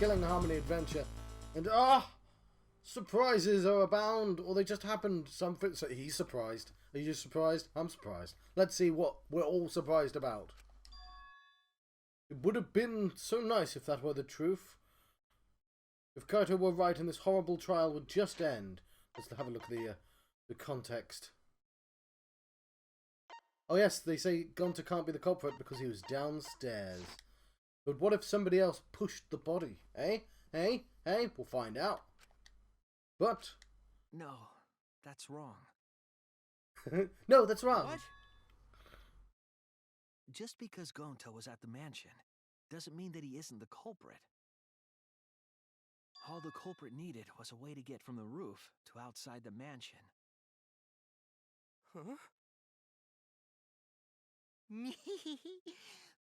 killing Harmony Adventure. And surprises are abound, or they just happened. Something. So he's surprised. Are you surprised? I'm surprised. Let's see what we're all surprised about. It would have been so nice if that were the truth. If Kaito were right and this horrible trial would just end. Let's have a look at the context. Oh yes, they say Gonta can't be the culprit because he was downstairs. But what if somebody else pushed the body? Eh? Hey? Hey? We'll find out. But... No, that's wrong. No, that's wrong. What? Just because Gonta was at the mansion doesn't mean that he isn't the culprit. All the culprit needed was a way to get from the roof to outside the mansion. Huh?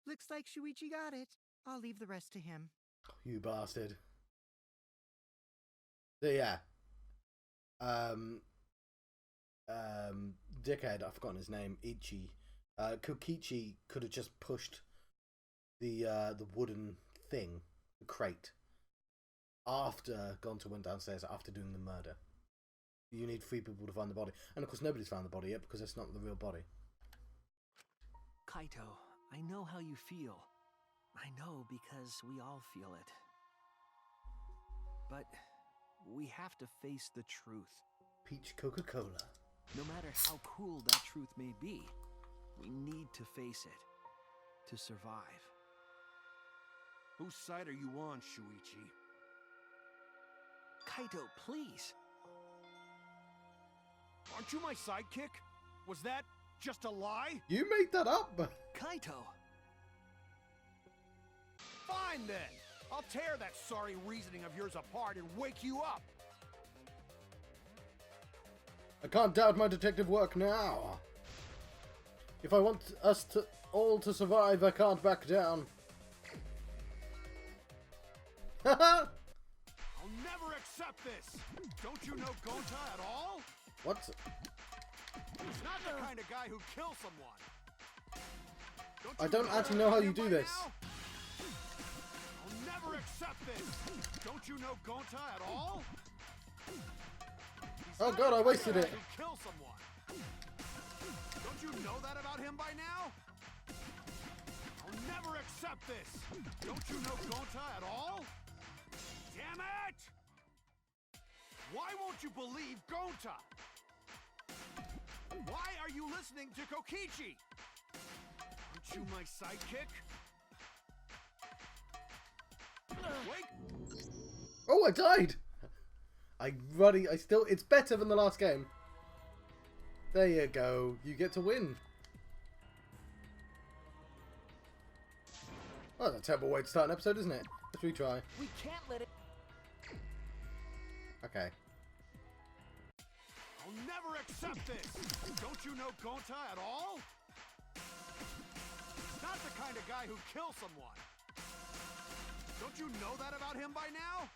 Looks like Shuichi got it. I'll leave the rest to him. You bastard. So yeah. Dickhead, I've forgotten his name, Ichi. Kokichi could have just pushed the wooden thing, the crate, after Gonta went downstairs after doing the murder. You need 3 people to find the body. And of course nobody's found the body yet because it's not the real body. Kaito, I know how you feel. I know because we all feel it. But we have to face the truth. Peach Coca-Cola. No matter how cruel that truth may be, we need to face it to survive. Whose side are you on, Shuichi? Kaito, please. Aren't you my sidekick? Was that just a lie? You made that up! Kaito! Fine then! I'll tear that sorry reasoning of yours apart and wake you up! I can't doubt my detective work now. If I want us all to survive, I can't back down. I'll never accept this! Don't you know Gonta at all? What? He's not the kind of guy who kills someone. I don't actually know how you do this. I'll never accept this! Don't you know Gonta at all? Oh god, I wasted it. Who kills someone. Don't you know that about him by now? I'll never accept this! Don't you know Gonta at all? Damn it! Why won't you believe Gonta? Why are you listening to Kokichi? Aren't you my sidekick? Wait! Oh, I died! It's better than the last game. There you go. You get to win. Oh, that's a terrible way to start an episode, isn't it? Let's retry. We can't let it... Okay. I'll never accept this! Don't you know Gonta at all? He's not the kind of guy who kills someone. Don't you know that about him by now?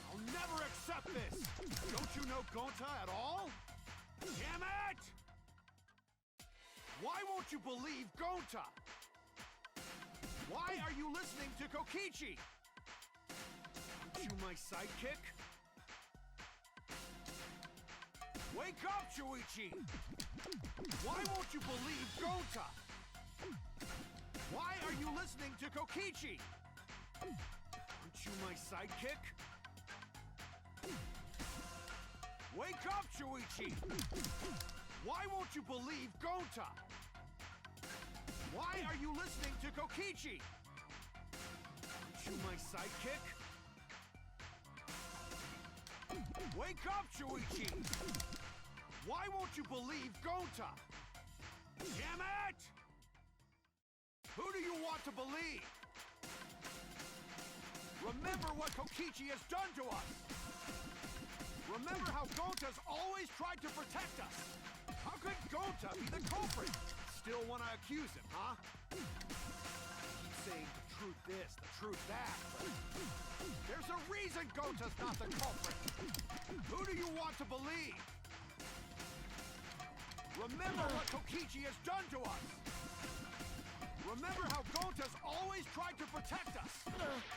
I'll never accept this! Don't you know Gonta at all? Damn it! Why won't you believe Gonta? Why are you listening to Kokichi? Aren't you my sidekick? Wake up, Shuichi! Why won't you believe Gonta? Why are you listening to Kokichi? Aren't you my sidekick? Wake up, Shuichi! Why won't you believe Gonta? Why are you listening to Kokichi? Aren't you my sidekick? Wake up, Shuichi! Why won't you believe Gonta? Damn it! Who do you want to believe? Remember what Kokichi has done to us! Remember how Gonta's always tried to protect us! How could Gonta be the culprit? Still want to accuse him, huh? Keep saying the truth this, the truth that. There's a reason Gonta's not the culprit! Who do you want to believe? Remember what Kokichi has done to us! Remember how Gonta's always tried to protect us?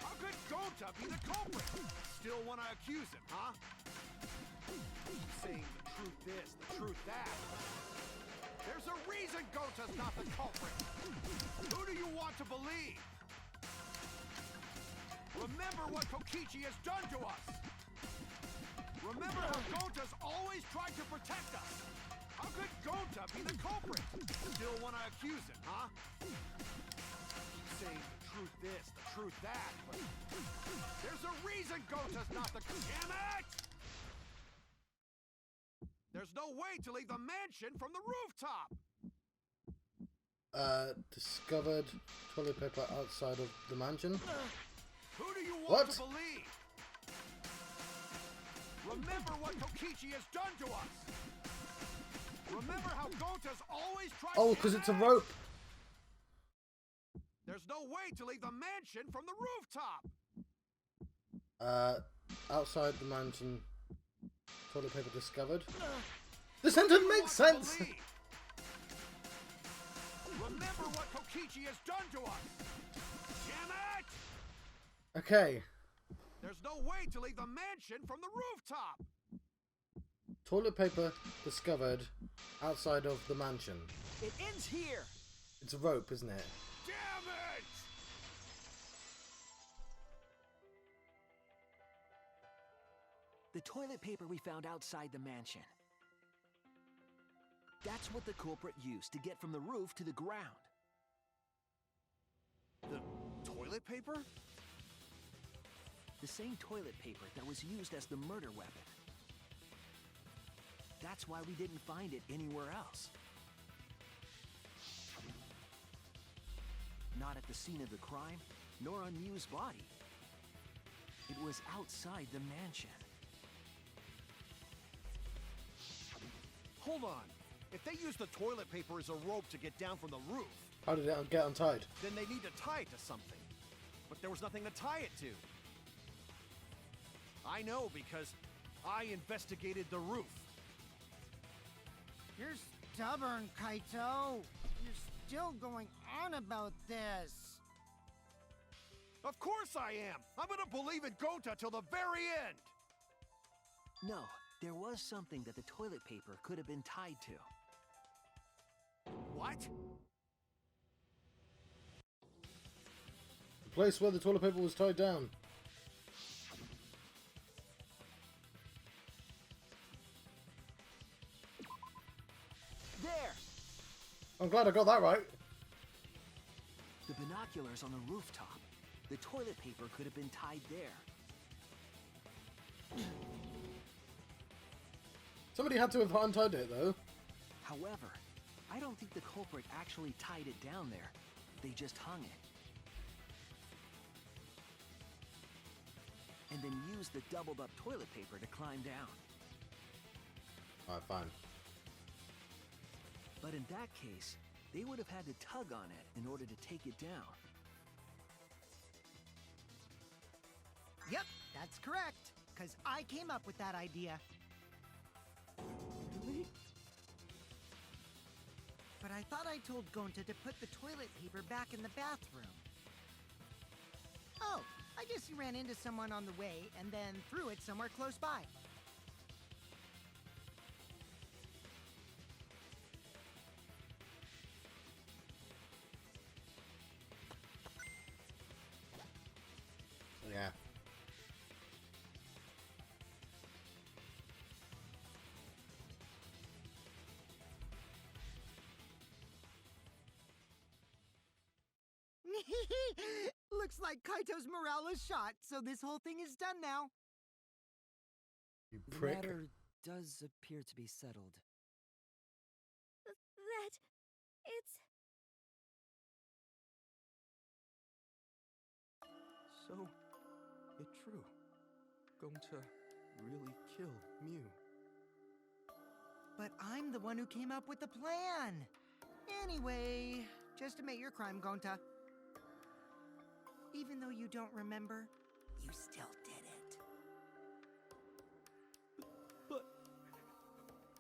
How could Gonta be the culprit? Still want to accuse him, huh? Saying the truth this, the truth that. There's a reason Gonta's not the culprit. Who do you want to believe? Remember what Kokichi has done to us. Remember how Gonta's always tried to protect us. How could Gonta be the culprit? Still want to accuse him, huh? Saying the truth this, the truth that. But there's a reason Gonta's not the... Damn it! There's no way to leave the mansion from the rooftop! Discovered toilet paper outside of the mansion. Who do you want What? to believe? Remember what Kokichi has done to us! Remember how Gonta's always tried to... Oh, because it's a rope. There's no way to leave the mansion from the rooftop! Outside the mansion, toilet paper discovered. The sentence makes sense! Remember what Kokichi has done to us! Damn it! Okay. There's no way to leave the mansion from the rooftop! Toilet paper discovered outside of the mansion. It ends here. It's a rope, isn't it? Damn it! The toilet paper we found outside the mansion. That's what the culprit used to get from the roof to the ground. The toilet paper? The same toilet paper that was used as the murder weapon. That's why we didn't find it anywhere else. Not at the scene of the crime, nor on Miu's body. It was outside the mansion. Hold on. If they use the toilet paper as a rope to get down from the roof, How did it get untied? then they need to tie it to something. But there was nothing to tie it to. I know because I investigated the roof. You're stubborn, Kaito. You're still going on about this. Of course I am! I'm gonna believe in Gonta till the very end! No, there was something that the toilet paper could have been tied to. What? The place where the toilet paper was tied down. There! I'm glad I got that right. The binoculars on the rooftop. The toilet paper could have been tied there. Somebody had to have untied it, though. However, I don't think the culprit actually tied it down there. They just hung it. And then used the doubled up toilet paper to climb down. Alright, fine. But in that case, they would have had to tug on it in order to take it down. Yep, that's correct. Because I came up with that idea. Really? But I thought I told Gonta to put the toilet paper back in the bathroom. Oh, I guess he ran into someone on the way and then threw it somewhere close by. Yeah. Looks like Kaito's morale is shot, so this whole thing is done now. You The prick. matter does appear to be settled. That... it's... So, it true. Gonta really killed Miu. But I'm the one who came up with the plan. Anyway, just admit your crime, Gonta. Even though you don't remember, you still did it. But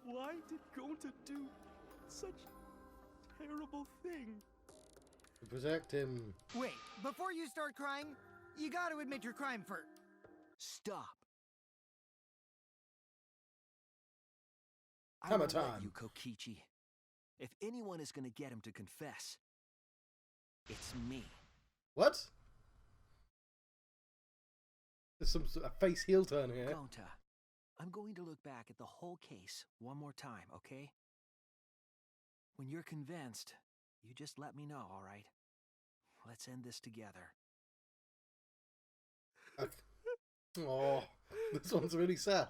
why did Gonta do such terrible thing? To protect him. Wait, before you start crying, you gotta admit your crime first. Stop. I Hammer won't let time. you, Kokichi. If anyone is gonna get him to confess, it's me. What? There's some a face heel turn here. Gonta, I'm going to look back at the whole case one more time, okay? When you're convinced, you just let me know, all right? Let's end this together. Oh, this one's really sad.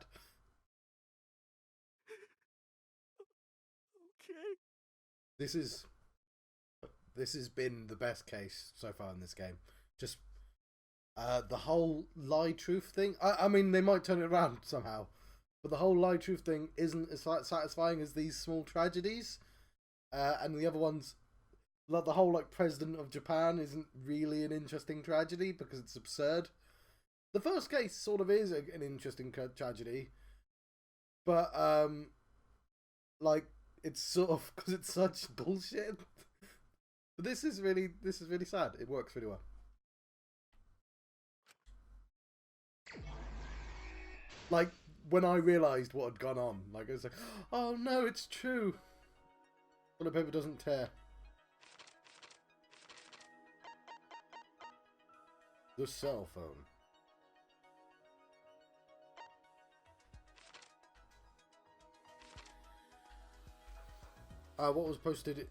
Okay. This has been the best case so far in this game. Just the whole lie truth thing. I mean, they might turn it around somehow, but the whole lie truth thing isn't as satisfying as these small tragedies. And the other ones, like the whole like President of Japan, isn't really an interesting tragedy because it's absurd. The first case sort of is an interesting tragedy, but like it's sort of because it's such bullshit. But this is really sad. It works really well. Like when I realised what had gone on, like I was like, oh no, it's true. Toilet paper doesn't tear. The cell phone. What was posted?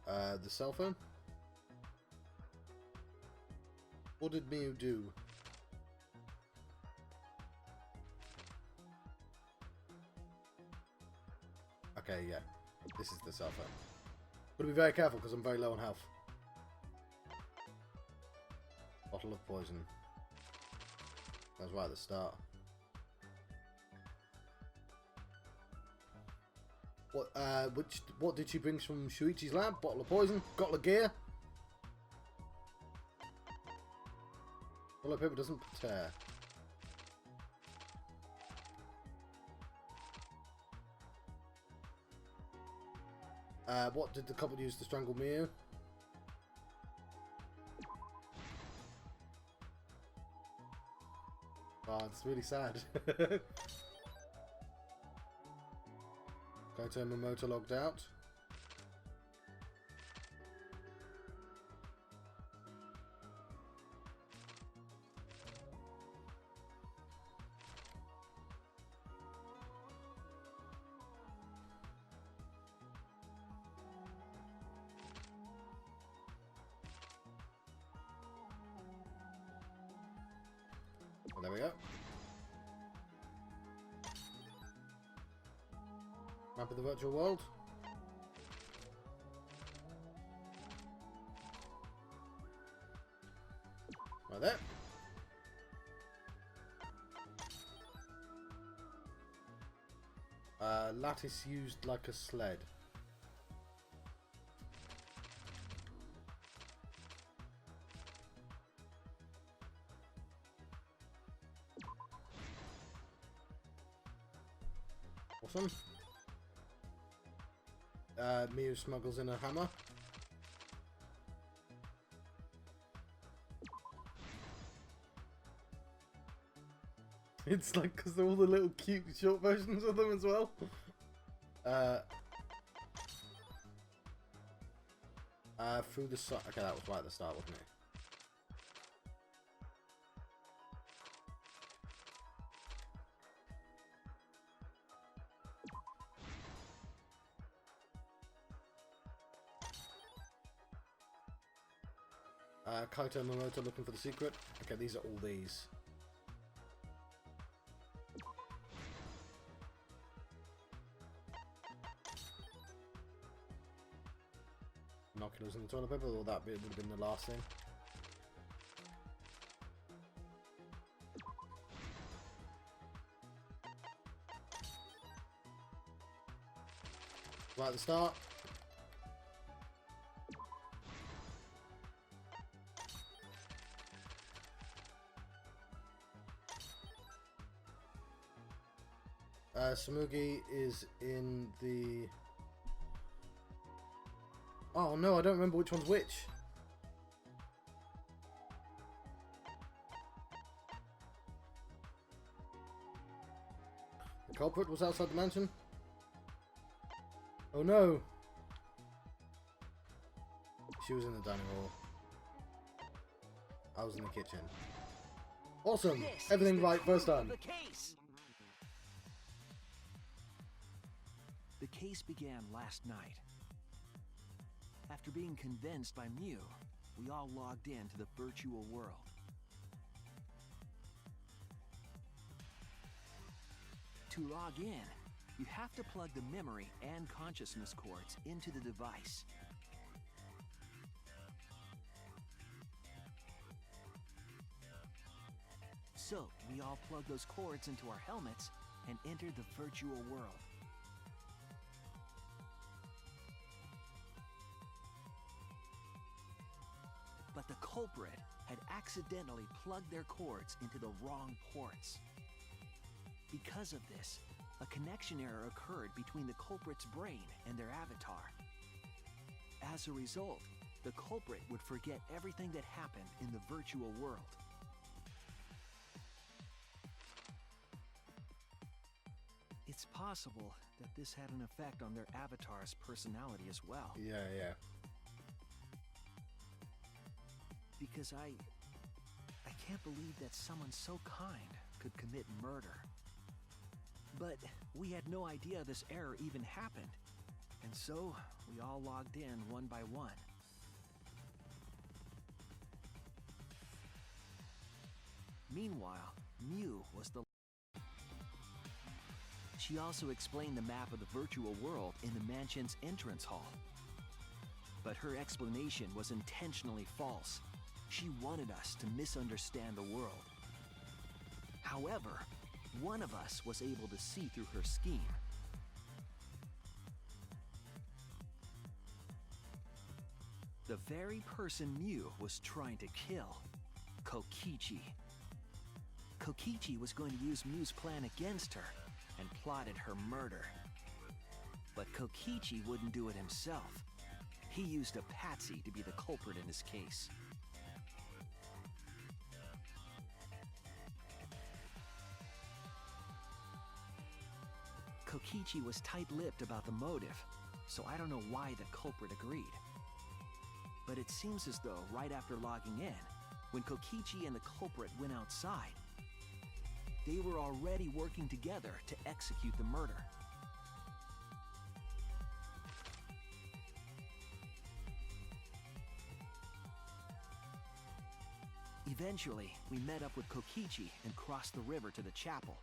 The cell phone? What did Miu do? Okay, yeah. This is the cell phone. Gotta be very careful because I'm very low on health. Bottle of poison. That was right at the start. What did she bring from Shuichi's lab? Bottle of poison, bottle of gear. Toilet paper doesn't tear. What did the couple use to strangle Miu? Oh, it's really sad. Kaito Momoto logged out. Well, there we go. Map of the virtual world. Right there. Lattice used like a sled. Awesome. Miu smuggles in a hammer. It's like because they're all the little cute short versions of them as well. Through the side. Okay, that was right at the start, wasn't it? Kaito Momoto looking for the secret. Okay, these are all these. Binoculars in the toilet paper, or that bit would have been the last thing. Right at the start. Samugi is in the Oh no, I don't remember which one's which. The culprit was outside the mansion? Oh no! She was in the dining hall. I was in the kitchen. Awesome! This Everything is the right first truth of time. The case. The case began last night. After being convinced by Mew, we all logged into the virtual world. To log in, you have to plug the memory and consciousness cords into the device. So, we all plug those cords into our helmets and enter the virtual world. But the culprit had accidentally plugged their cords into the wrong ports. Because of this, a connection error occurred between the culprit's brain and their avatar. As a result, the culprit would forget everything that happened in the virtual world. It's possible that this had an effect on their avatar's personality as well. Yeah. Because I can't believe that someone so kind could commit murder. But we had no idea this error even happened. And so, we all logged in one by one. Meanwhile, Mew was the... She also explained the map of the virtual world in the mansion's entrance hall. But her explanation was intentionally false. She wanted us to misunderstand the world. However, one of us was able to see through her scheme. The very person Mew was trying to kill, Kokichi. Kokichi was going to use Mew's plan against her and plotted her murder. But Kokichi wouldn't do it himself. He used a patsy to be the culprit in his case. Kokichi was tight-lipped about the motive, so I don't know why the culprit agreed. But it seems as though right after logging in, when Kokichi and the culprit went outside, they were already working together to execute the murder. Eventually, we met up with Kokichi and crossed the river to the chapel.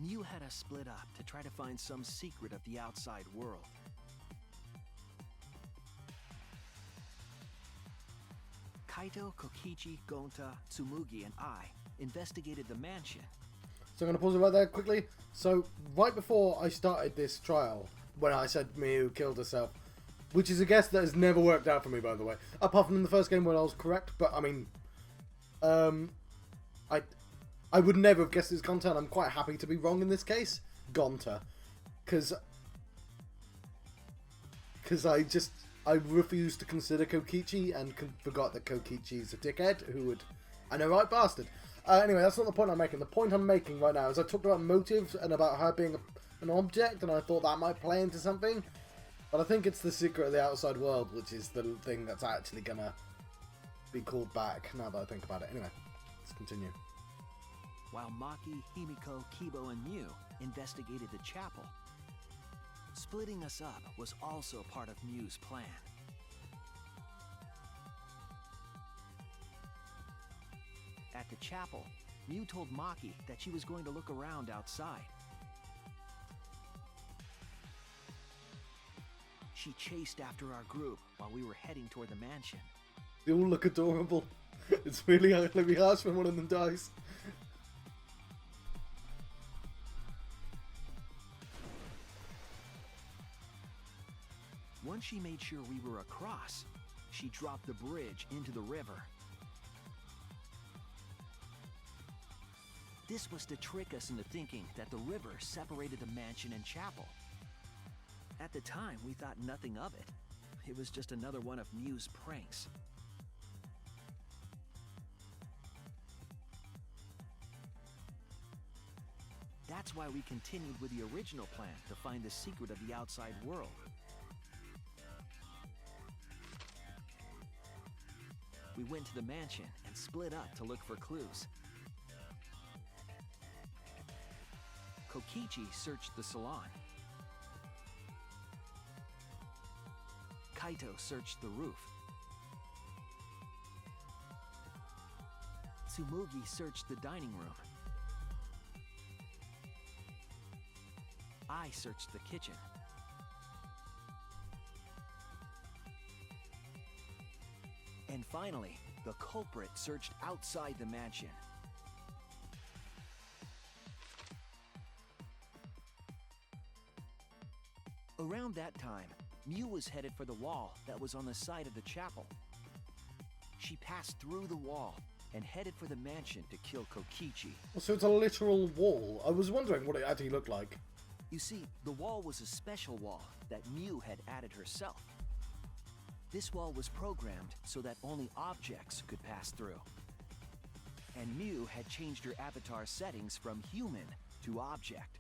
Mew had us split up to try to find some secret of the outside world. Kaito, Kokichi, Gonta, Tsumugi, and I investigated the mansion. So I'm going to pause it right there quickly. So, right before I started this trial, when I said Mew killed herself, which is a guess that has never worked out for me, by the way. Apart from in the first game when I was correct, but I mean... I would never have guessed his Gonta, and I'm quite happy to be wrong in this case. Gonta. Because I refused to consider Kokichi and forgot that Kokichi's a dickhead who would... I know, right, bastard. Anyway, that's not the point I'm making. The point I'm making right now is I talked about motives and about her being an object, and I thought that might play into something. But I think it's the secret of the outside world, which is the thing that's actually going to be called back, now that I think about it. Anyway, let's continue. While Maki, Himiko, Kibo, and Mew investigated the chapel. Splitting us up was also part of Mew's plan. At the chapel, Mew told Maki that she was going to look around outside. She chased after our group while we were heading toward the mansion. They all look adorable. It's really going to be harsh when one of them dies. Once she made sure we were across, she dropped the bridge into the river. This was to trick us into thinking that the river separated the mansion and chapel. At the time, we thought nothing of it. It was just another one of Mew's pranks. That's why we continued with the original plan to find the secret of the outside world. We went to the mansion and split up to look for clues. Kokichi searched the salon. Kaito searched the roof. Tsumugi searched the dining room. I searched the kitchen. And finally, the culprit searched outside the mansion. Around that time, Mew was headed for the wall that was on the side of the chapel. She passed through the wall and headed for the mansion to kill Kokichi. So it's a literal wall. I was wondering what it actually looked like. You see, the wall was a special wall that Mew had added herself. This wall was programmed so that only objects could pass through. And Mew had changed her avatar settings from human to object.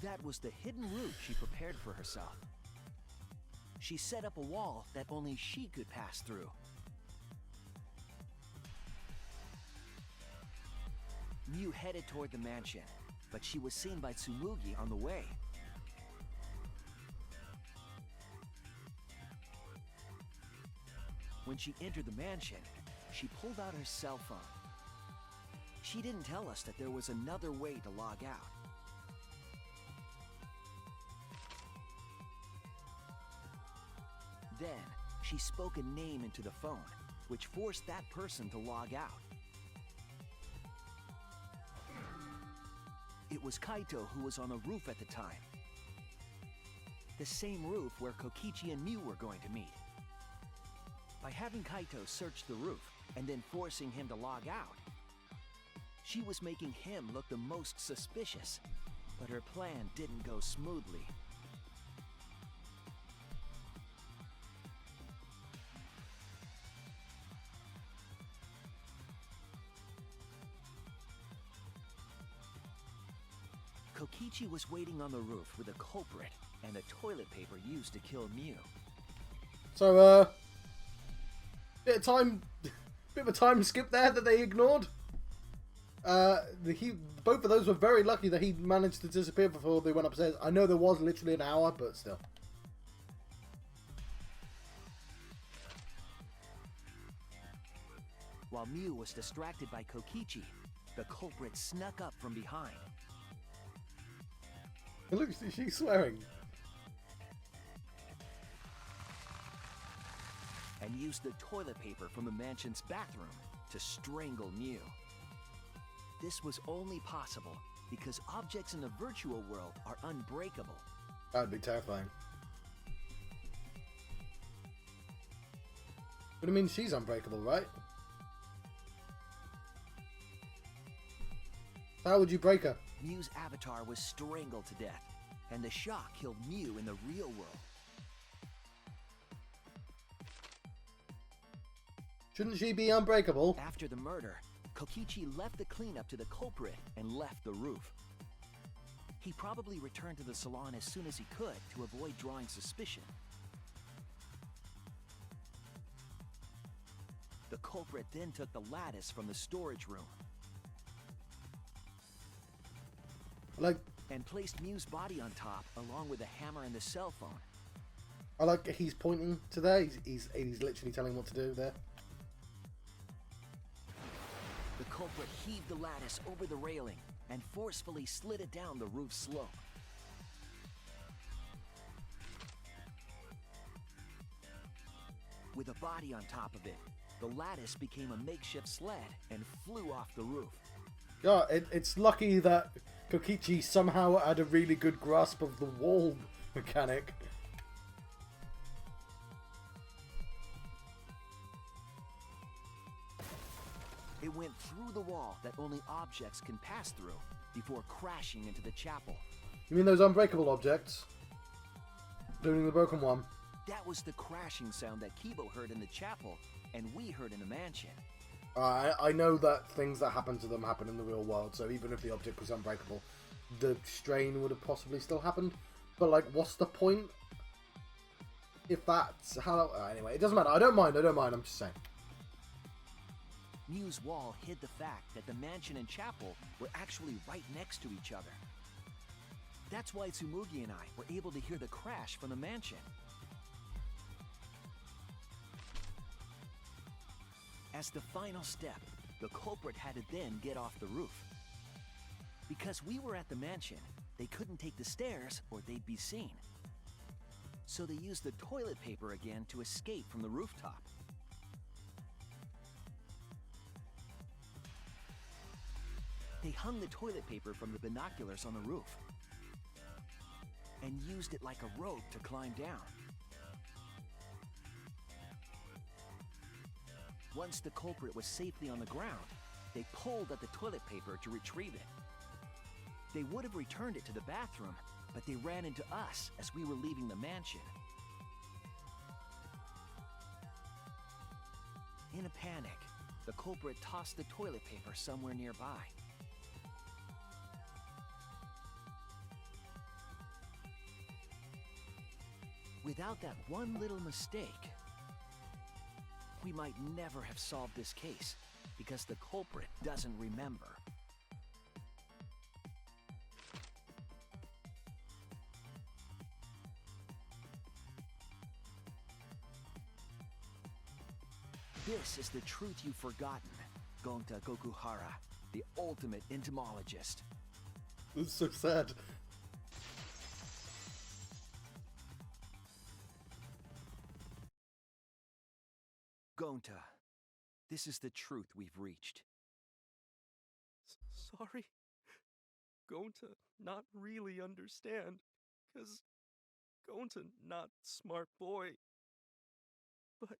That was the hidden route she prepared for herself. She set up a wall that only she could pass through. Mew headed toward the mansion, but she was seen by Tsumugi on the way. When she entered the mansion, she pulled out her cell phone. She didn't tell us that there was another way to log out. Then, she spoke a name into the phone, which forced that person to log out. It was Kaito who was on the roof at the time. The same roof where Kokichi and Mew were going to meet. By having Kaito search the roof and then forcing him to log out, she was making him look the most suspicious, but her plan didn't go smoothly. Kokichi was waiting on the roof with a culprit and the toilet paper used to kill Mew. So, bit of a time skip there that they ignored. Both of those were very lucky that he managed to disappear before they went upstairs. I know there was literally an hour, but still. While Mew was distracted by Kokichi, the culprit snuck up from behind. Look, she's swearing. And used the toilet paper from the mansion's bathroom to strangle Mew. This was only possible because objects in the virtual world are unbreakable. That'd be terrifying. But I mean, she's unbreakable, right? How would you break her? Mew's avatar was strangled to death, and the shock killed Mew in the real world. Shouldn't she be unbreakable? After the murder, Kokichi left the cleanup to the culprit and left the roof. He probably returned to the salon as soon as he could to avoid drawing suspicion. The culprit then took the lattice from the storage room and placed Mew's body on top along with the hammer and the cell phone. I like he's pointing to there. He's literally telling what to do there. The culprit heaved the lattice over the railing and forcefully slid it down the roof slope. With a body on top of it, the lattice became a makeshift sled and flew off the roof. Yeah, it's lucky that Kokichi somehow had a really good grasp of the wall mechanic. It went through the wall that only objects can pass through before crashing into the chapel. You mean those unbreakable objects? Including the broken one? That was the crashing sound that Kibo heard in the chapel, and we heard in the mansion. I know that things that happen to them happen in the real world, so even if the object was unbreakable, the strain would have possibly still happened. But, like, what's the point? If that's how... anyway, it doesn't matter. I don't mind, I'm just saying. Mew's wall hid the fact that the mansion and chapel were actually right next to each other. That's why Tsumugi and I were able to hear the crash from the mansion. As the final step, the culprit had to then get off the roof. Because we were at the mansion, they couldn't take the stairs or they'd be seen. So they used the toilet paper again to escape from the rooftop. They hung the toilet paper from the binoculars on the roof and used it like a rope to climb down. Once the culprit was safely on the ground, they pulled at the toilet paper to retrieve it. They would have returned it to the bathroom, but they ran into us as we were leaving the mansion. In a panic, the culprit tossed the toilet paper somewhere nearby. Without that one little mistake, we might never have solved this case, because the culprit doesn't remember. This is the truth you've forgotten, Gonta Gokuhara, the ultimate entomologist. This is so sad. Gonta, this is the truth we've reached. Sorry? Gonta not really understand, 'cause Gonta not smart boy. But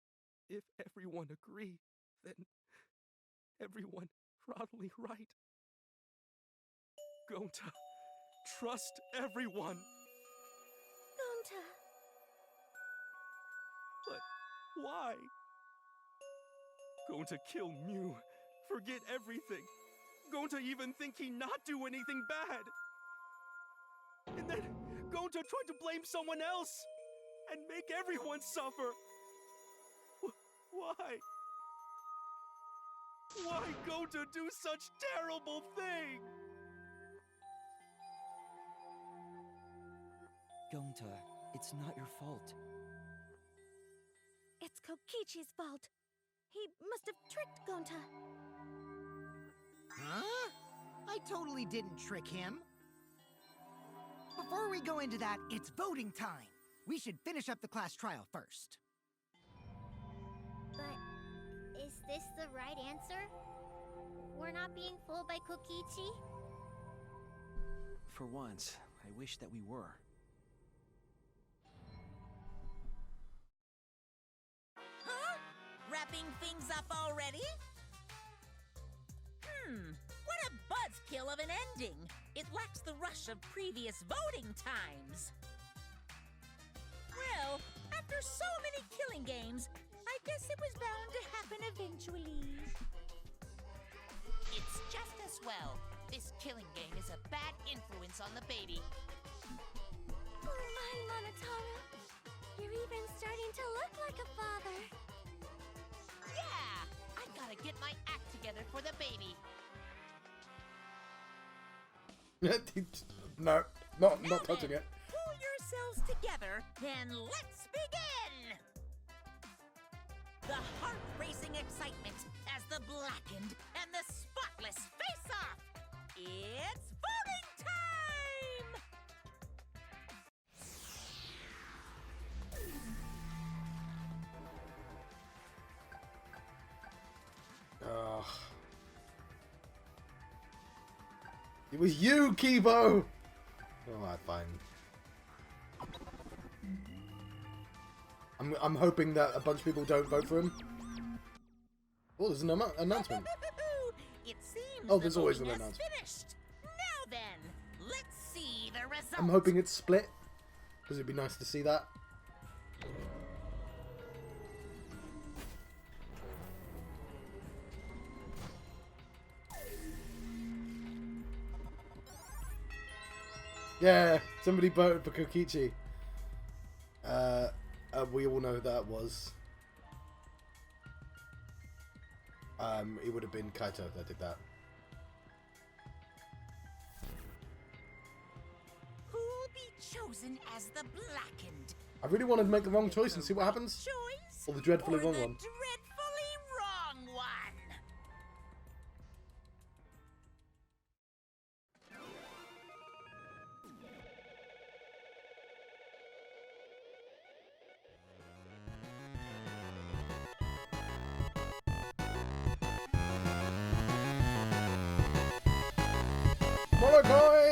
if everyone agree, then everyone probably right. Gonta, trust everyone. Gonta. But why? Gonta kill Mew, forget everything. Gonta even think he not do anything bad. And then Gonta tried to blame someone else and make everyone suffer. Why? Why Gonta do such terrible thing? Gonta, it's not your fault. It's Kokichi's fault. He must have tricked Gonta. Huh? I totally didn't trick him. Before we go into that, it's voting time. We should finish up the class trial first. But is this the right answer? We're not being fooled by Kokichi? For once, I wish that we were. Huh? Wrapping things up already? What a buzzkill of an ending! It lacks the rush of previous voting times. Well, after so many killing games, I guess it was bound to happen eventually. It's just as well. This killing game is a bad influence on the baby. Oh my, Monotaro. You're even starting to look like a father. Yeah! I gotta get my act together for the baby. No, not touching it. Pull yourselves together, and let's begin! The heart-racing excitement as the blackened and the spotless face off! It's voting time! Ugh. It was you, Kibo! Alright, fine. I'm hoping that a bunch of people don't vote for him. Oh, there's an announcement. Oh, there's the always an voting has announcement. finished. Now then, let's see the results. I'm hoping it's split, because it'd be nice to see that. Yeah, somebody voted for Kokichi. We all know who that was. It would have been Kaito that did that. Who'll be chosen as the blackened? I really wanted to make the wrong choice and see what happens. Choice Or the dreadfully or wrong the one. dreadfully wrong one. Molokai!